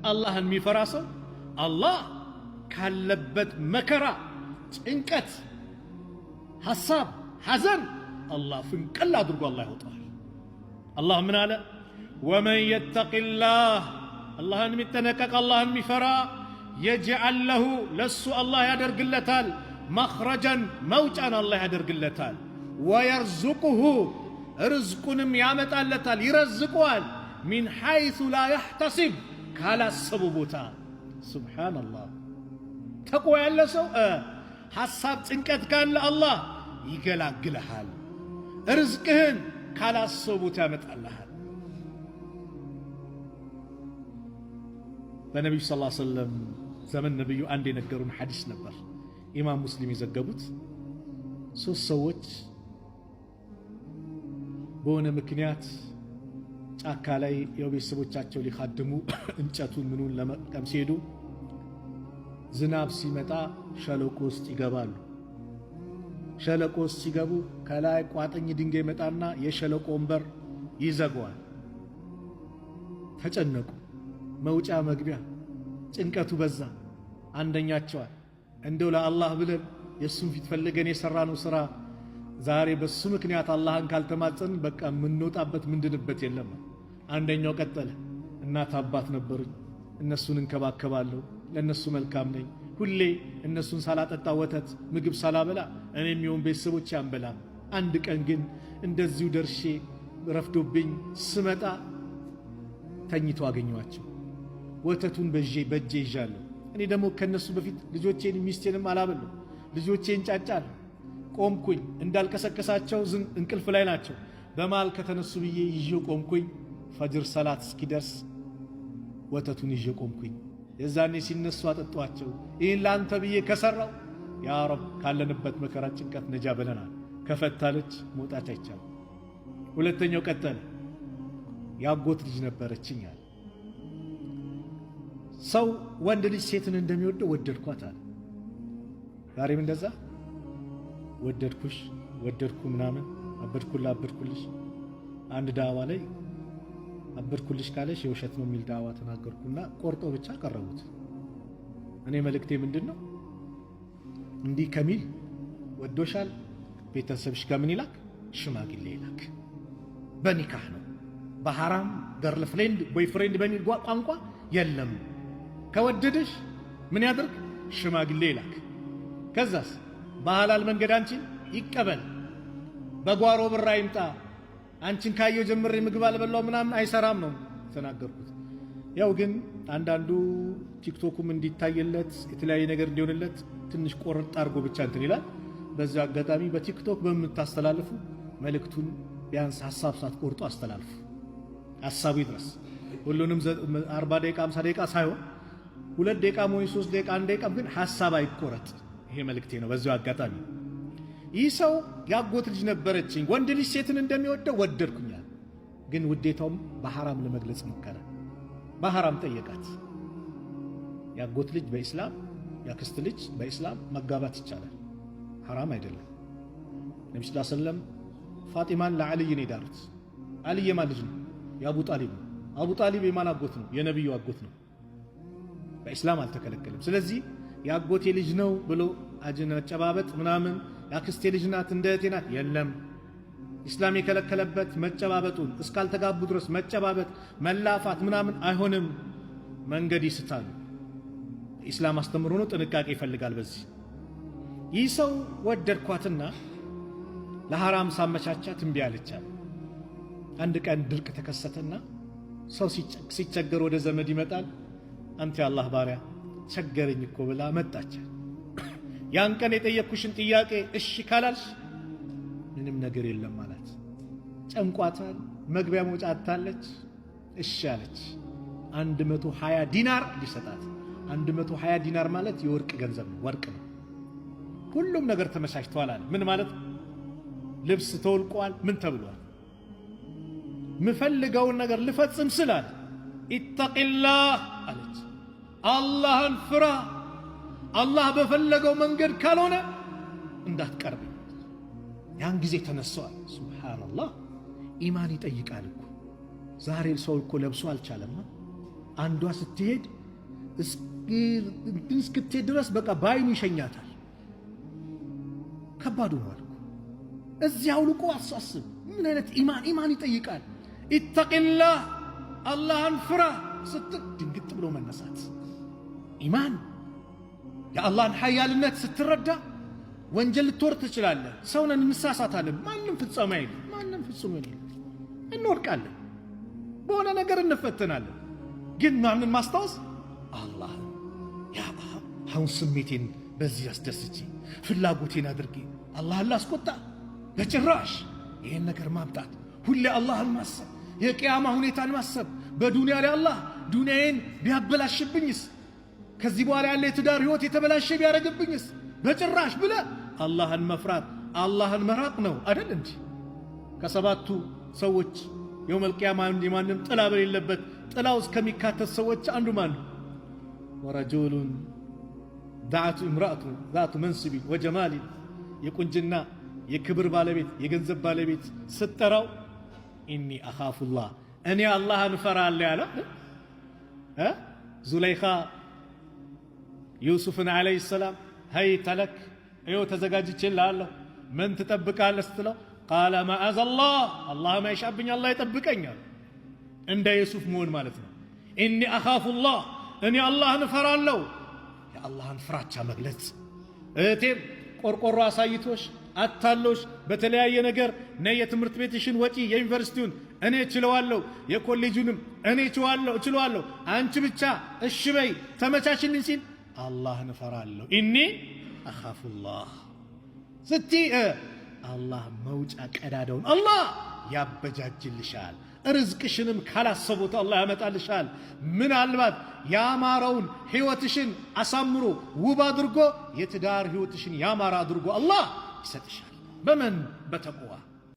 አላህን የሚፈራ ሰው አላህ ካለበት መከራ፣ ጭንቀት፣ ሐሳብ፣ ሐዘን አላህ ፍንቅል አድርጎ አላህ ያወጣዋል። አላህ ምን አለ? ወመን የተቂላህ አላህን የሚጠነቀቅ አላህን የሚፈራ የጅዐል ለሁ ለሱ አላህ ያደርግለታል መኽረጀን መውጫን አላህ ያደርግለታል። ወየርዙቁሁ ርዝቁንም ያመጣለታል ይረዝቀዋል። ሚን ሐይሱ ላ የሕተሲብ ካላሰቡ ቦታ። ሱብሓነላህ። ተቅዋ ያለ ሰው ሐሳብ ጭንቀት ካለ አላህ ይገላግልሃል። ርዝቅህን ካላሰቡ ቦታ ያመጣልሃል። በነቢዩ ሰለላሁ ዐለይሂ ወሰለም ዘመን ነቢዩ አንድ የነገሩን ሐዲስ ነበር። ኢማም ሙስሊም የዘገቡት 3 ሰዎች በሆነ ምክንያት ጫካ ላይ የቤተሰቦቻቸው ሊኻድሙ እንጨቱን ምኑን ለመቀም ሲሄዱ ዝናብ ሲመጣ ሸለቆ ውስጥ ይገባሉ። ሸለቆ ውስጥ ሲገቡ ከላይ ቋጥኝ ድንጋይ መጣና የሸለቆውን በር ይዘጋዋል። ተጨነቁ። መውጫ መግቢያ ጭንቀቱ በዛ። አንደኛቸዋል እንደው ለአላህ ብለን የሱን ፊት ፈልገን የሰራነው ስራ ዛሬ በሱ ምክንያት አላህን ካልተማጸን በቃ ምንወጣበት ምንድንበት የለም። አንደኛው ቀጠለ። እናት አባት ነበሩኝ፣ እነሱን እንከባከባለሁ፣ ለነሱ መልካም ነኝ። ሁሌ እነሱን ሳላጠጣ ወተት ምግብ ሳላበላ እኔም ይሁን ቤተሰቦቼ አንበላም። አንድ ቀን ግን እንደዚሁ ደርሼ ረፍዶብኝ ስመጣ ተኝቶ አገኘዋቸው። ወተቱን በእጄ ይዣለሁ። እኔ ደግሞ ከነሱ በፊት ልጆቼን ሚስቴንም አላበለሁ። ልጆቼን ጫጫለሁ። ቆምኩኝ። እንዳልቀሰቀሳቸው እንቅልፍ ላይ ናቸው። በመሃል ከተነሱ ብዬ ይዤው ቆምኩኝ። ፈጅር ሰላት እስኪደርስ ወተቱን ይዤ ቆምኩኝ። የዛኔ ሲነሱ አጠጧቸው። ይህን ለአንተ ብዬ ከሰራው ያ ረብ ካለንበት መከራ ጭንቀት ነጃ ብለናል። ከፈታለች መውጣት አይቻልም። ሁለተኛው ቀጠለ። ያጎት ልጅ ነበረችኝ አለ። ሰው ወንድ ልጅ ሴትን እንደሚወደው ወደድኳት አለ። ዛሬም እንደዛ ወደድኩሽ ወደድኩ ምናምን አበድኩልሽ። አንድ ዳዋ ላይ አበድኩልሽ ካለሽ የውሸት ነው የሚል ዳዋ ተናገርኩና ቆርጦ ብቻ ቀረቡት። እኔ መልእክቴ ምንድነው? እንዲህ ከሚል ወዶሻል ቤተሰብሽ ከምን ይላክ? ሽማግሌ ይላክ። በኒካህ ነው። በሐራም ገርል ፍሬንድ ቦይ ፍሬንድ በሚል ቋንቋ የለም። ከወደደሽ ምን ያድርግ? ሽማግሌ ይላክ። ከዛስ በሐላል መንገድ አንቺን ይቀበል። በጓሮ ብር አይምጣ። አንቺን ካየው ጀምሬ ምግብ አልበላው ምናምን አይሰራም ነው ተናገርኩት። ያው ግን አንዳንዱ ቲክቶኩም እንዲታየለት የተለያየ ነገር እንዲሆንለት ትንሽ ቆርጥ አድርጎ ብቻ እንትን ይላል። በዚህ አጋጣሚ በቲክቶክ በምታስተላልፉ መልእክቱን ቢያንስ ሐሳብ ሳትቆርጡ አስተላልፉ። ሐሳቡ ይድረስ። ሁሉንም 40 ደቂቃ 50 ደቂቃ ሳይሆን 2 ደቂቃ ወይ 3 ደቂቃ 1 ደቂቃ ግን ሐሳብ አይቆረጥ። ይሄ መልእክቴ ነው። በዚህ አጋጣሚ ይህ ሰው ያጎት ልጅ ነበረችኝ፣ ወንድ ልጅ ሴትን እንደሚወደው ወደድኩኛል። ግን ውዴታውም በሐራም ለመግለጽ ሞከረ። በሐራም ጠየቃት። ያጎት ልጅ በኢስላም ያክስት ልጅ በኢስላም መጋባት ይቻላል፣ ሐራም አይደለም። ነብዩ ሰለላሁ ዐለይሂ ወሰለም ፋጢማን ለዓልይ ነው የዳሩት። ዓልይ የማን ልጅ ነው? የአቡ ጣሊብ ነው። አቡ ጣሊብ የማን አጎት ነው? የነብዩ አጎት ነው። በኢስላም አልተከለከለም። ስለዚህ ያጎቴ ልጅ ነው ብሎ አጅን መጨባበጥ ምናምን ያክስቴ ልጅ ናት እንደ እህቴ ናት የለም። ኢስላም የከለከለበት መጨባበጡን እስካልተጋቡ ድረስ መጨባበጥ መላፋት ምናምን አይሆንም። መንገድ ይስታሉ። ኢስላም አስተምሮ ነው፣ ጥንቃቄ ይፈልጋል። በዚህ ይህ ሰው ወደድኳትና ለሐራም ሳመቻቻት እምቢ አለቻት። አንድ ቀን ድርቅ ተከሰተና ሰው ሲቸገር ወደ ዘመድ ይመጣል። አንተ የአላህ ባሪያ ቸገረኝ እኮ ብላ መጣች። ያን ቀን የጠየቅኩሽን ጥያቄ እሺ ካላልሽ ምንም ነገር የለም ማለት። ጨንቋታል። መግቢያ መውጫ አጣለች። እሺ አለች። 120 ዲናር ሊሰጣት። 120 ዲናር ማለት የወርቅ ገንዘብ ነው፣ ወርቅ ነው። ሁሉም ነገር ተመቻችቷል አለ። ምን ማለት? ልብስ ተወልቋል፣ ምን ተብሏል። ምፈልገውን ነገር ልፈጽም ስላል ኢተቂላህ አለች። አላህን ፍራ፣ አላህ በፈለገው መንገድ ካልሆነ እንዳትቀርብ። ያን ጊዜ ተነሳዋል። ሱብሃንአላህ። ኢማን ይጠይቃል እኮ ዛሬ ሰው እኮ ለብሶ አልቻለማ። አንዷ ስትሄድ እስክትሄድ ድረስ በቃ ባይኑ ይሸኛታል። ከባዱ ነው አልኩ። እዚህ አውልቆ አሳስብ። ምን አይነት ኢማን ይጠይቃል። ኢተቂላህ አላህን ፍራ ስትል ድንግጥ ብሎ መነሳት ኢማን። የአላህን ኃያልነት ስትረዳ ወንጀል ልትወርድ ትችላለህ። ሰውነን እንሳሳታለን። ማንም ፍጹም አይደለም። ማንም ፍጹም አይደለም። እንወድቃለን፣ በሆነ ነገር እንፈተናለን። ግን ማንን ማስታወስ? አላህን። ያ አሁን ስሜቴን በዚህ አስደስቼ ፍላጎቴን አድርጌ አላህን ላስቆጣ በጭራሽ። ይህን ነገር ማምጣት ሁሌ አላህን ማሰብ፣ የቂያማ ሁኔታን ማሰብ። በዱንያ ላይ አላህ ዱንያዬን ቢያበላሽብኝስ? ከዚህ በኋላ ያለ የትዳር ህይወት የተበላሸ ቢያደርግብኝስ? በጭራሽ ብለ አላህን መፍራት አላህን መራቅ ነው አይደል እንዴ? ከሰባቱ ሰዎች የውመል ቂያማ የማንም ጥላ በሌለበት ጥላው እስከሚካተት ሰዎች አንዱ ማን ነው? ወረጁሉን ዳዓቱ እምራአቱ ዛቱ መንስቢ ወጀማሊ፣ የቁንጅና የክብር ባለቤት የገንዘብ ባለቤት ስትጠራው ኢኒ አኻፉላህ እኔ አላህን እፈራለሁ ያለ ዙለይኻ ዩሱፍን ዓለይሂ ሰላም هيت لك ايوه تزغاجتين لالله من تطبقالس ስትለው قال معاذ الله ما يشابني الله يطبقኛል። እንደ ዩሱፍ መሆን ማለት ነው። ኢኒ አኻፉላህ እኔ አላህን እፈራለሁ። የአላህን ፍራቻ መግለጽ። እቴም ቆርቆሮ አሳይቶሽ አታሎሽ በተለያየ ነገር ነይ የትምህርት ቤትሽን ወጪ የዩኒቨርሲቲውን እኔ እችለዋለሁ፣ የኮሌጁንም እኔ እችለዋለሁ፣ አንቺ ብቻ እሺ በይ ተመቻችልኝ ሲል አላህን እፈራለሁ። ኢኒ አኻፉላህ ስቲ አላህ መውጫ ቀዳዳውን አላህ ያበጃጅልሻል። ርዝቅሽንም ካላሰቡት አላህ ያመጣልሻል። ምናልባት ያማረውን ህይወትሽን አሳምሮ ውብ አድርጎ የትዳር ህይወትሽን ያማረ አድርጎ አላህ ይሰጥሻል። በመን በተቅዋ